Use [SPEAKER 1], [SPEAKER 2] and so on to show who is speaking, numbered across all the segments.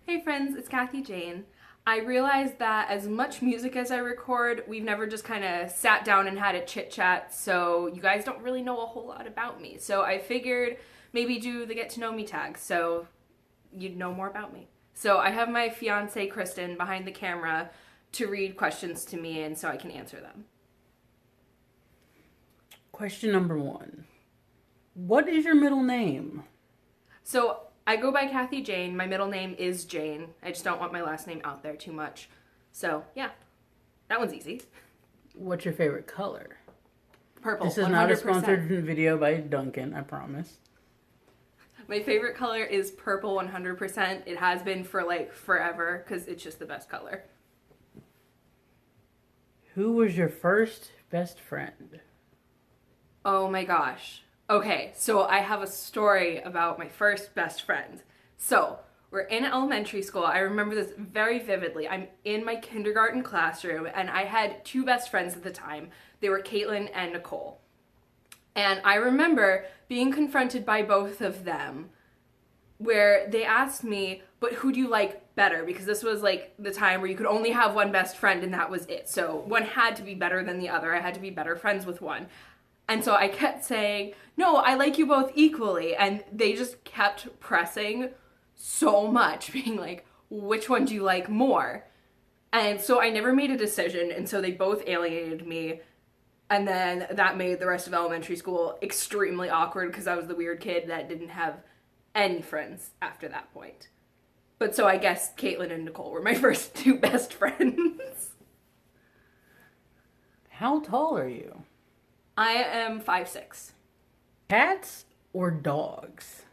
[SPEAKER 1] Hey friends, it's Cathy Jane. I realized that as much music as I record, we've never just kind of sat down and had a chit chat, so you guys don't really know a whole lot about me. So I figured maybe do the get to know me tag so you'd know more about me. So I have my fiance Kristen behind the camera to read questions to me and so I can answer them.
[SPEAKER 2] Question number 1. What is your middle name?
[SPEAKER 1] So I go by Cathy Jane. My middle name is Jane. I just don't want my last name out there too much. So yeah, that one's easy.
[SPEAKER 2] What's your favorite color?
[SPEAKER 1] Purple.
[SPEAKER 2] This is
[SPEAKER 1] 100%.
[SPEAKER 2] not a sponsored video by Duncan, I promise.
[SPEAKER 1] My favorite color is purple 100%. It has been for like forever because it's just the best color.
[SPEAKER 2] Who was your first best friend?
[SPEAKER 1] Oh my gosh. Okay, so I have a story about my first best friend. So, we're in elementary school. I remember this very vividly. I'm in my kindergarten classroom, and I had two best friends at the time. They were Caitlin and Nicole. And I remember being confronted by both of them, where they asked me, but who do you like better? Because this was like the time where you could only have one best friend, and that was it. So, one had to be better than the other. I had to be better friends with one. And so I kept saying, no, I like you both equally. And they just kept pressing so much, being like, which one do you like more? And so I never made a decision. And so they both alienated me. And then that made the rest of elementary school extremely awkward because I was the weird kid that didn't have any friends after that point. But so I guess Caitlin and Nicole were my first two best friends.
[SPEAKER 2] How tall are you?
[SPEAKER 1] I am 5'6".
[SPEAKER 2] Cats or dogs?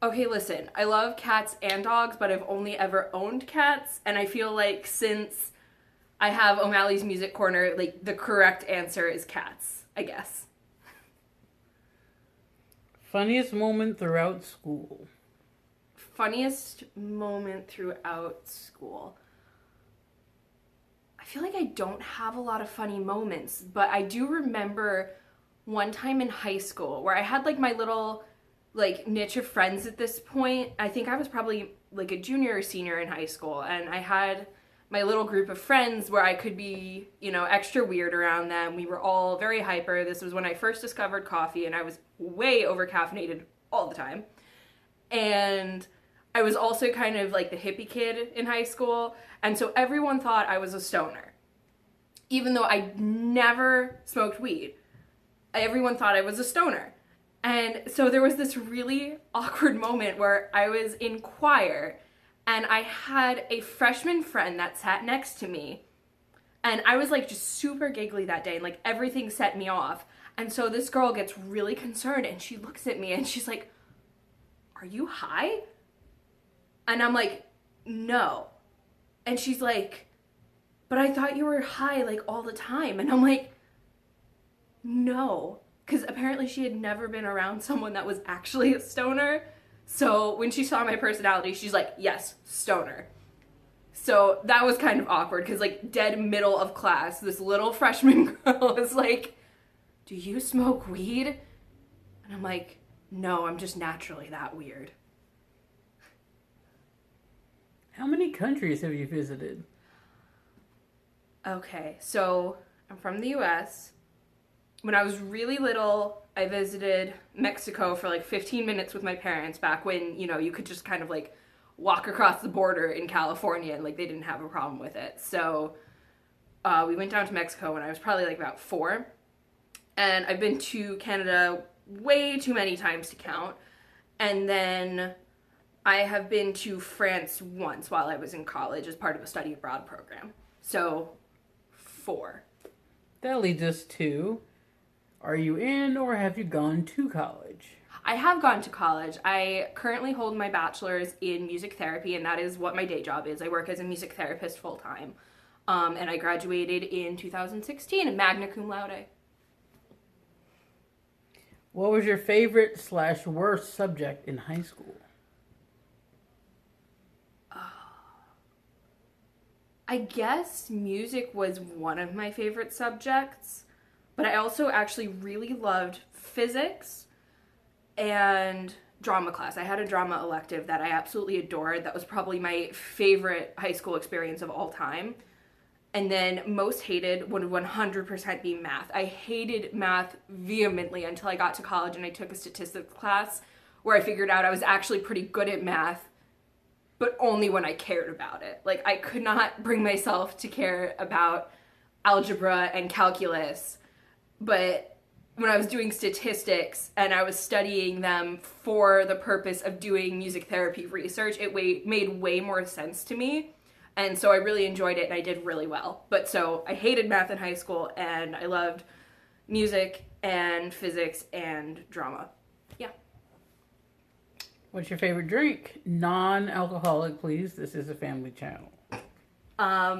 [SPEAKER 1] Okay, listen, I love cats and dogs, but I've only ever owned cats, and I feel like since I have O'Malley's Music Corner, like, the correct answer is cats, I guess.
[SPEAKER 2] Funniest moment throughout school?
[SPEAKER 1] Funniest moment throughout school. I feel like I don't have a lot of funny moments, but I do remember one time in high school where I had like my little like niche of friends at this point. I think I was probably like a junior or senior in high school, and I had my little group of friends where I could be, you know, extra weird around them. We were all very hyper. This was when I first discovered coffee, and I was way over caffeinated all the time. And I was also kind of like the hippie kid in high school, and so everyone thought I was a stoner. Even though I never smoked weed, everyone thought I was a stoner. And so there was this really awkward moment where I was in choir, and I had a freshman friend that sat next to me, and I was like just super giggly that day, and like everything set me off. And so this girl gets really concerned, and she looks at me, and she's like, "Are you high?" And I'm like, "No." And she's like, "But I thought you were high like all the time." And I'm like, "No." Because apparently she had never been around someone that was actually a stoner. So when she saw my personality, she's like, "Yes, stoner." So that was kind of awkward because like dead middle of class, this little freshman girl is like, "Do you smoke weed?" And I'm like, "No, I'm just naturally that weird."
[SPEAKER 2] How many countries have you visited?
[SPEAKER 1] Okay, so I'm from the US. When I was really little, I visited Mexico for like 15 minutes with my parents back when, you know, you could just kind of like walk across the border in California and like they didn't have a problem with it. So we went down to Mexico when I was probably like about 4. And I've been to Canada way too many times to count. And then I have been to France once while I was in college as part of a study abroad program. So, 4.
[SPEAKER 2] That leads us to, are you in or have you gone to college?
[SPEAKER 1] I have gone to college. I currently hold my bachelor's in music therapy, and that is what my day job is. I work as a music therapist full time. And I graduated in 2016, magna cum laude.
[SPEAKER 2] What was your favorite / worst subject in high school?
[SPEAKER 1] I guess music was one of my favorite subjects, but I also actually really loved physics and drama class. I had a drama elective that I absolutely adored. That was probably my favorite high school experience of all time. And then most hated would 100% be math. I hated math vehemently until I got to college and I took a statistics class where I figured out I was actually pretty good at math, but only when I cared about it. Like, I could not bring myself to care about algebra and calculus, but when I was doing statistics and I was studying them for the purpose of doing music therapy research, it made way more sense to me. And so I really enjoyed it and I did really well. But so I hated math in high school and I loved music and physics and drama. Yeah.
[SPEAKER 2] What's your favorite drink? Non-alcoholic, please. This is a family channel.
[SPEAKER 1] I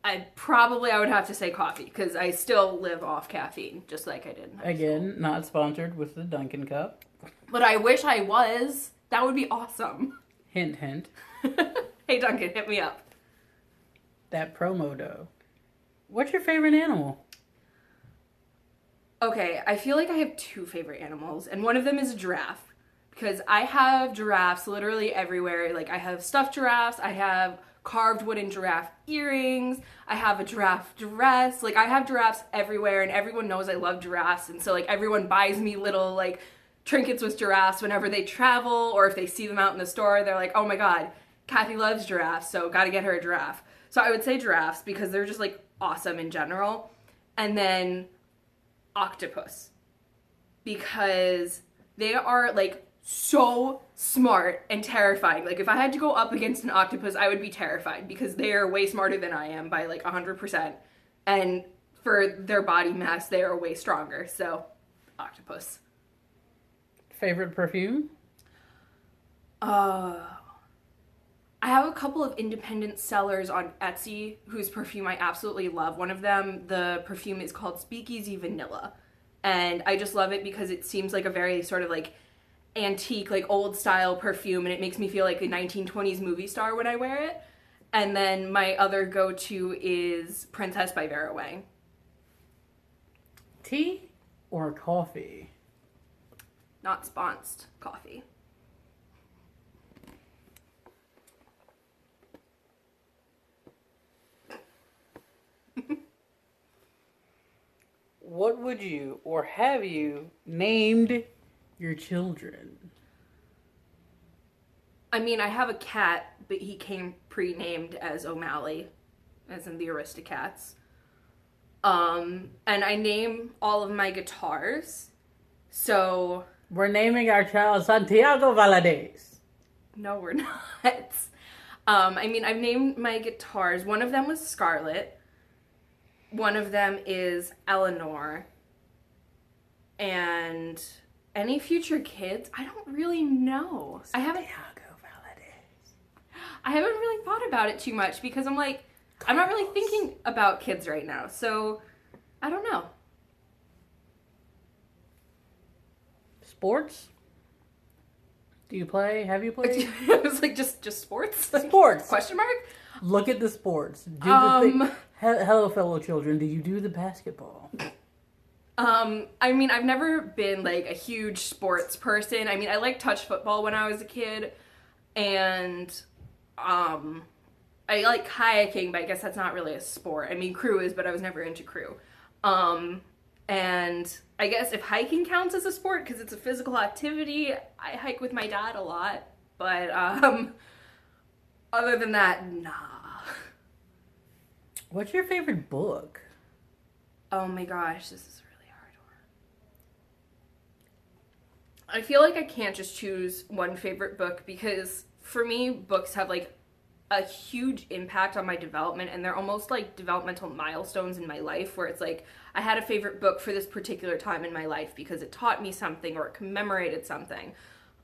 [SPEAKER 1] would have to say coffee because I still live off caffeine, just like I did in high
[SPEAKER 2] Again,
[SPEAKER 1] school.
[SPEAKER 2] not sponsored with the Dunkin' Cup.
[SPEAKER 1] But I wish I was. That would be awesome.
[SPEAKER 2] Hint, hint.
[SPEAKER 1] Hey Duncan, hit me up.
[SPEAKER 2] That promo though. What's your favorite animal?
[SPEAKER 1] Okay, I feel like I have two favorite animals, and one of them is a giraffe. Because I have giraffes literally everywhere. Like, I have stuffed giraffes, I have carved wooden giraffe earrings, I have a giraffe dress. Like, I have giraffes everywhere, and everyone knows I love giraffes, and so, like, everyone buys me little, like, trinkets with giraffes whenever they travel, or if they see them out in the store, they're like, oh my god, Cathy loves giraffes, so gotta get her a giraffe. So I would say giraffes because they're just like awesome in general. And then octopus because they are like so smart and terrifying. Like if I had to go up against an octopus, I would be terrified because they are way smarter than I am by like 100%. And for their body mass, they are way stronger. So octopus.
[SPEAKER 2] Favorite perfume?
[SPEAKER 1] I have a couple of independent sellers on Etsy whose perfume I absolutely love. One of them, the perfume is called Speakeasy Vanilla. And I just love it because it seems like a very sort of like antique, like old style perfume, and it makes me feel like a 1920s movie star when I wear it. And then my other go-to is Princess by Vera Wang.
[SPEAKER 2] Tea or coffee?
[SPEAKER 1] Not sponsored coffee.
[SPEAKER 2] What would you or have you named your children?
[SPEAKER 1] I mean, I have a cat, but he came pre-named as O'Malley, as in the Aristocats. And I name all of my guitars. So
[SPEAKER 2] We're naming our child Santiago Valadez.
[SPEAKER 1] no, we're not. I mean, I've named my guitars. One of them was Scarlet. One of them is Eleanor. And any future kids, I don't really know.
[SPEAKER 2] Santiago Valadez.
[SPEAKER 1] I haven't really thought about it too much because I'm like, I'm not really thinking about kids right now. So, I don't know.
[SPEAKER 2] Sports? Do you play? Have you played?
[SPEAKER 1] I was like, just sports?
[SPEAKER 2] Sports.
[SPEAKER 1] Question mark?
[SPEAKER 2] Look at the sports. Do the thing. Hello, fellow children. Do you do the basketball?
[SPEAKER 1] I mean, I've never been like a huge sports person. I mean, I liked touch football when I was a kid, and I like kayaking, but I guess that's not really a sport. I mean, crew is, but I was never into crew. And I guess if hiking counts as a sport because it's a physical activity, I hike with my dad a lot. But other than that, nah.
[SPEAKER 2] What's your favorite book?
[SPEAKER 1] Oh my gosh, this is a really hard one. I feel like I can't just choose one favorite book because for me, books have like a huge impact on my development, and they're almost like developmental milestones in my life where it's like I had a favorite book for this particular time in my life because it taught me something or it commemorated something.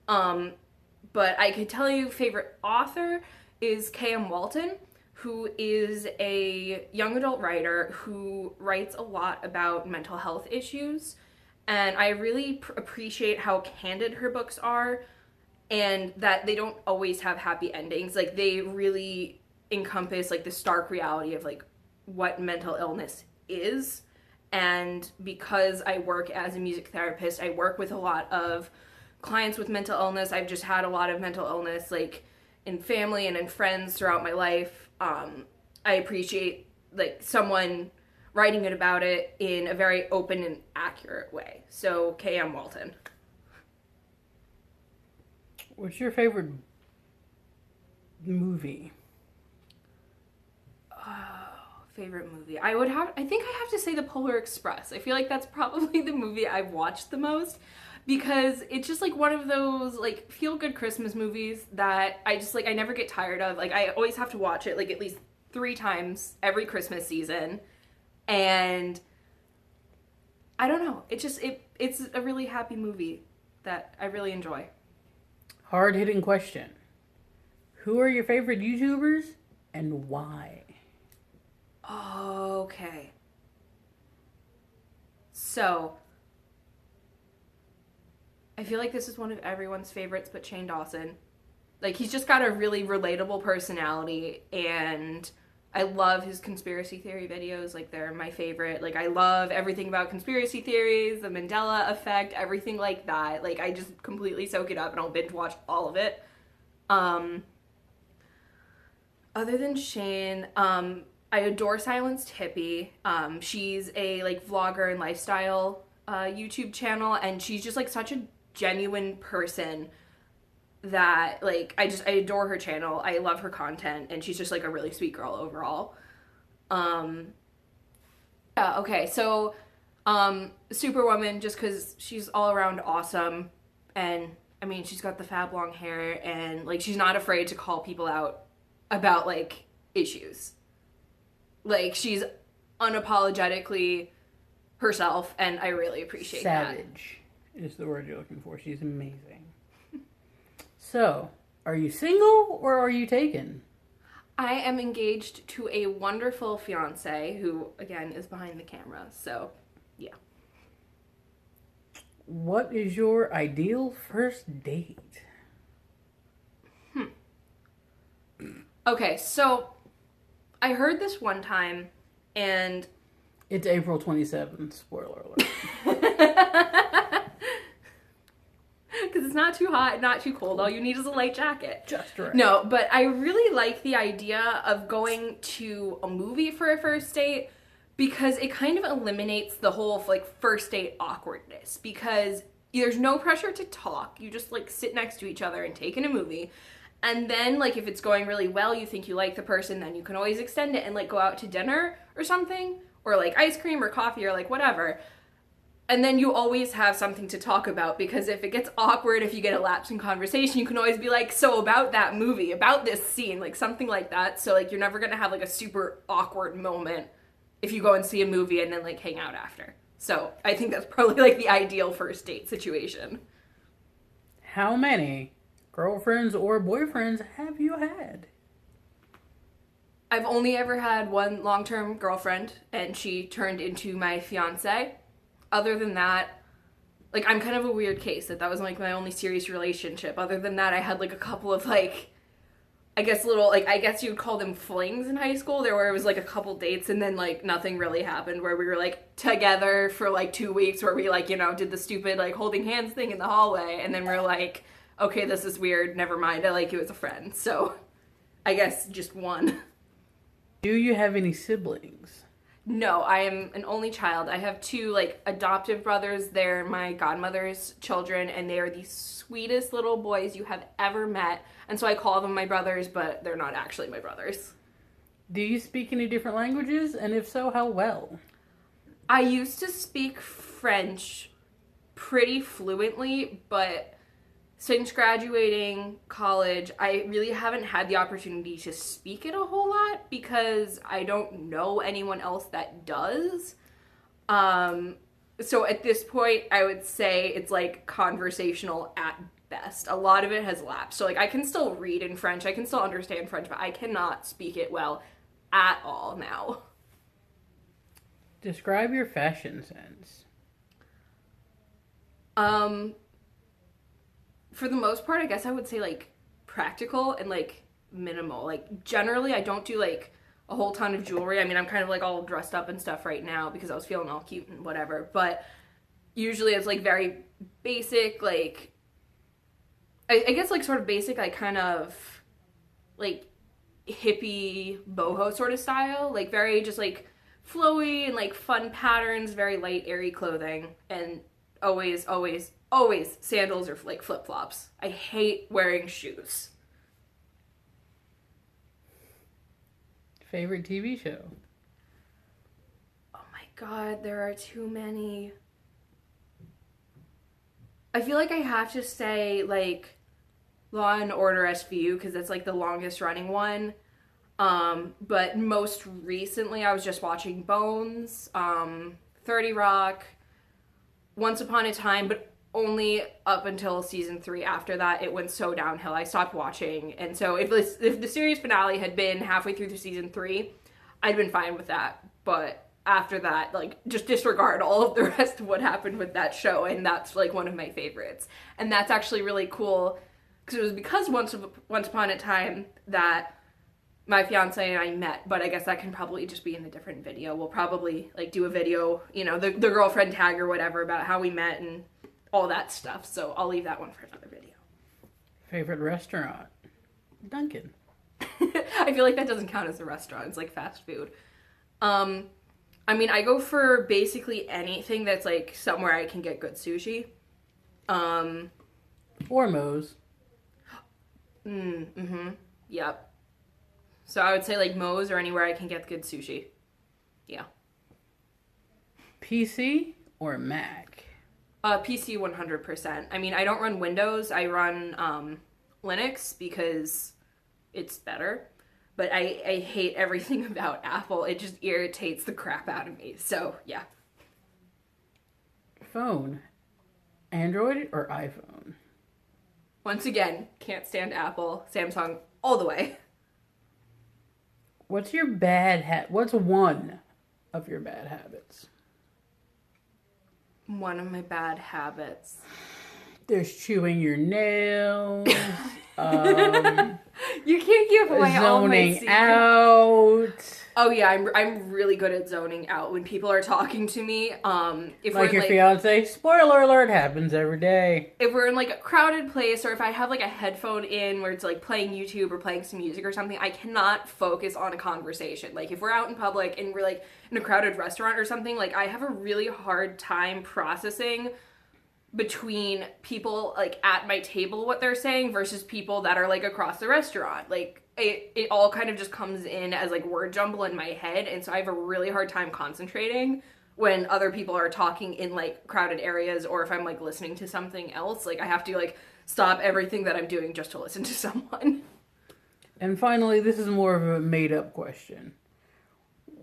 [SPEAKER 1] But I could tell you favorite author is K.M. Walton, who is a young adult writer who writes a lot about mental health issues. And I really appreciate how candid her books are and that they don't always have happy endings. Like, they really encompass, like, the stark reality of, like, what mental illness is. And because I work as a music therapist, I work with a lot of clients with mental illness. I've just had a lot of mental illness, like in family and in friends throughout my life. I appreciate like someone writing it about it in a very open and accurate way. So K.M. Walton.
[SPEAKER 2] What's your favorite movie?
[SPEAKER 1] Favorite movie? I think I have to say The Polar Express. I feel like that's probably the movie I've watched the most because it's just like one of those like feel good Christmas movies that I just like I never get tired of. Like I always have to watch it like at least 3 times every Christmas season. And I don't know. It's a really happy movie that I really enjoy.
[SPEAKER 2] Hard-hitting question. Who are your favorite YouTubers and why?
[SPEAKER 1] Okay. So, I feel like this is one of everyone's favorites, but Shane Dawson. Like, he's just got a really relatable personality, and I love his conspiracy theory videos. Like, they're my favorite. Like, I love everything about conspiracy theories, the Mandela effect, everything like that. Like, I just completely soak it up, and I'll binge watch all of it. Other than Shane, I adore Silenced Hippie. She's a like vlogger and lifestyle YouTube channel, and she's just like such a genuine person that like I adore her channel. I love her content, and she's just like a really sweet girl overall. Yeah, okay, so Superwoman, just because she's all around awesome, and I mean she's got the fab long hair, and like she's not afraid to call people out about like issues. Like she's unapologetically herself, and I really appreciate that.
[SPEAKER 2] Savage is the word you're looking for. She's amazing. So, are you single or are you taken?
[SPEAKER 1] I am engaged to a wonderful fiance who, again, is behind the camera. So, yeah.
[SPEAKER 2] What is your ideal first date?
[SPEAKER 1] Okay, so I heard this one time, and
[SPEAKER 2] It's April 27th, spoiler alert.
[SPEAKER 1] because it's not too hot, not too cold. All you need is a light jacket.
[SPEAKER 2] Just right.
[SPEAKER 1] No, but I really like the idea of going to a movie for a first date because it kind of eliminates the whole like first date awkwardness because there's no pressure to talk. You just like sit next to each other and take in a movie. And then, like, if it's going really well, you think you like the person, then you can always extend it and, like, go out to dinner or something. Or, like, ice cream or coffee or, like, whatever. And then you always have something to talk about because if it gets awkward, if you get a lapse in conversation, you can always be like, so about that movie, about this scene, like, something like that. So, like, you're never gonna have, like, a super awkward moment if you go and see a movie and then, like, hang out after. So, I think that's probably, like, the ideal first date situation.
[SPEAKER 2] How many girlfriends or boyfriends have you had?
[SPEAKER 1] I've only ever had one long-term girlfriend, and she turned into my fiance. Other than that, like, I'm kind of a weird case that was, like, my only serious relationship. Other than that, I had, like, a couple of, like, I guess I guess you'd call them flings in high school. There where it was, like, a couple dates, and then, like, nothing really happened, where we were, like, together for, like, 2 weeks, where we, like, you know, did the stupid, like, holding hands thing in the hallway, and then we're like, okay, this is weird, never mind, I like you as a friend. So, I guess just one.
[SPEAKER 2] Do you have any siblings?
[SPEAKER 1] No, I am an only child. I have 2, like, adoptive brothers. They're my godmother's children, and they are the sweetest little boys you have ever met. And so I call them my brothers, but they're not actually my brothers.
[SPEAKER 2] Do you speak any different languages? And if so, how well?
[SPEAKER 1] I used to speak French pretty fluently, but since graduating college, I really haven't had the opportunity to speak it a whole lot because I don't know anyone else that does. So at this point, I would say it's like conversational at best. A lot of it has lapsed. So like I can still read in French, I can still understand French, but I cannot speak it well at all now.
[SPEAKER 2] Describe your fashion sense.
[SPEAKER 1] For the most part, I guess I would say, like, practical and, like, minimal. Like, generally, I don't do, like, a whole ton of jewelry. I mean, I'm kind of, like, all dressed up and stuff right now because I was feeling all cute and whatever. But usually it's, like, very basic, like, I guess like sort of basic, like kind of like hippie boho sort of style, like very just like flowy and like fun patterns, very light, airy clothing, and always sandals or like flip flops. I hate wearing shoes.
[SPEAKER 2] Favorite TV show?
[SPEAKER 1] Oh my god, there are too many. I feel like I have to say like Law and Order SVU because that's like the longest running one. But most recently I was just watching Bones, 30 Rock, Once Upon a Time, but only up until season 3. After that, it went so downhill. I stopped watching, and so if the series finale had been halfway through the season 3, I'd been fine with that. But after that, like, just disregard all of the rest of what happened with that show, and that's like one of my favorites. And that's actually really cool because it was because Once Upon a Time that my fiance and I met, but I guess that can probably just be in a different video. We'll probably like do a video, you know, the girlfriend tag or whatever about how we met and all that stuff. So I'll leave that one for another video.
[SPEAKER 2] Favorite restaurant? Dunkin'.
[SPEAKER 1] I feel like that doesn't count as a restaurant. It's like fast food. I mean, I go for basically anything that's like somewhere I can get good sushi.
[SPEAKER 2] Or Moe's.
[SPEAKER 1] Yep. So I would say like Moe's or anywhere I can get good sushi. Yeah.
[SPEAKER 2] PC or Mac?
[SPEAKER 1] PC 100%. I mean, I don't run Windows. I run Linux because it's better. But I hate everything about Apple. It just irritates the crap out of me. So, yeah.
[SPEAKER 2] Phone. Android or iPhone?
[SPEAKER 1] Once again, can't stand Apple. Samsung all the way.
[SPEAKER 2] What's your bad What's one of your bad habits?
[SPEAKER 1] One of my bad habits.
[SPEAKER 2] There's chewing your nails.
[SPEAKER 1] You can't give away all my
[SPEAKER 2] Zoning
[SPEAKER 1] secrets.
[SPEAKER 2] out.
[SPEAKER 1] Oh yeah, I'm really good at zoning out when people are talking to me. If
[SPEAKER 2] Like
[SPEAKER 1] we're
[SPEAKER 2] your fiance. Spoiler alert, happens every day.
[SPEAKER 1] if we're in like a crowded place, or if I have like a headphone in where it's like playing YouTube or playing some music or something, I cannot focus on a conversation. Like if we're out in public and we're like in a crowded restaurant or something, like I have a really hard time processing between people like at my table what they're saying versus people that are like across the restaurant. Like it all kind of just comes in as like word jumble in my head, and so I have a really hard time concentrating when other people are talking in like crowded areas, or if I'm like listening to something else. Like I have to like stop everything that I'm doing just to listen to someone.
[SPEAKER 2] And finally, this is more of a made-up question.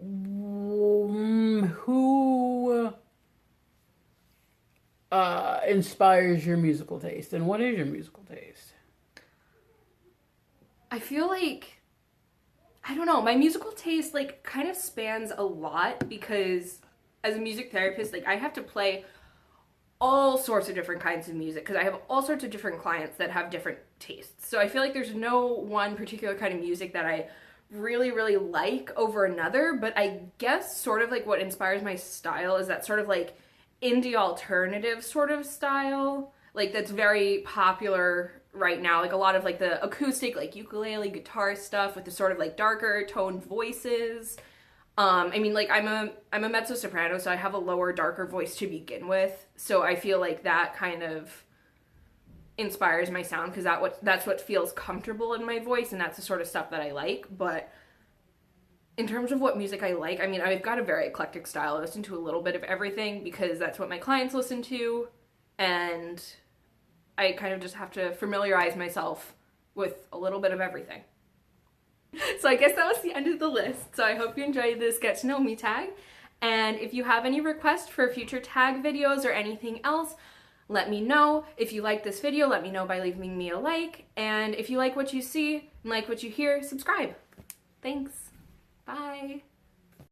[SPEAKER 2] Who inspires your musical taste, and what is your musical taste?
[SPEAKER 1] I feel like, I don't know, my musical taste like kind of spans a lot because as a music therapist, like I have to play all sorts of different kinds of music because I have all sorts of different clients that have different tastes. So I feel like there's no one particular kind of music that I really like over another, but I guess sort of like what inspires my style is that sort of like indie alternative sort of style, like that's very popular right now. Like a lot of like the acoustic, like ukulele, guitar stuff with the sort of like darker toned voices. I mean, like I'm a mezzo soprano, so I have a lower, darker voice to begin with. So I feel like that kind of inspires my sound because that's what feels comfortable in my voice, and that's the sort of stuff that I like. But in terms of what music I like, I mean, I've got a very eclectic style. I listen to a little bit of everything because that's what my clients listen to, and I kind of just have to familiarize myself with a little bit of everything. So I guess that was the end of the list. So I hope you enjoyed this Get to Know Me tag. And if you have any requests for future tag videos or anything else, let me know. If you like this video, let me know by leaving me a like. And if you like what you see and like what you hear, subscribe. Thanks. Bye.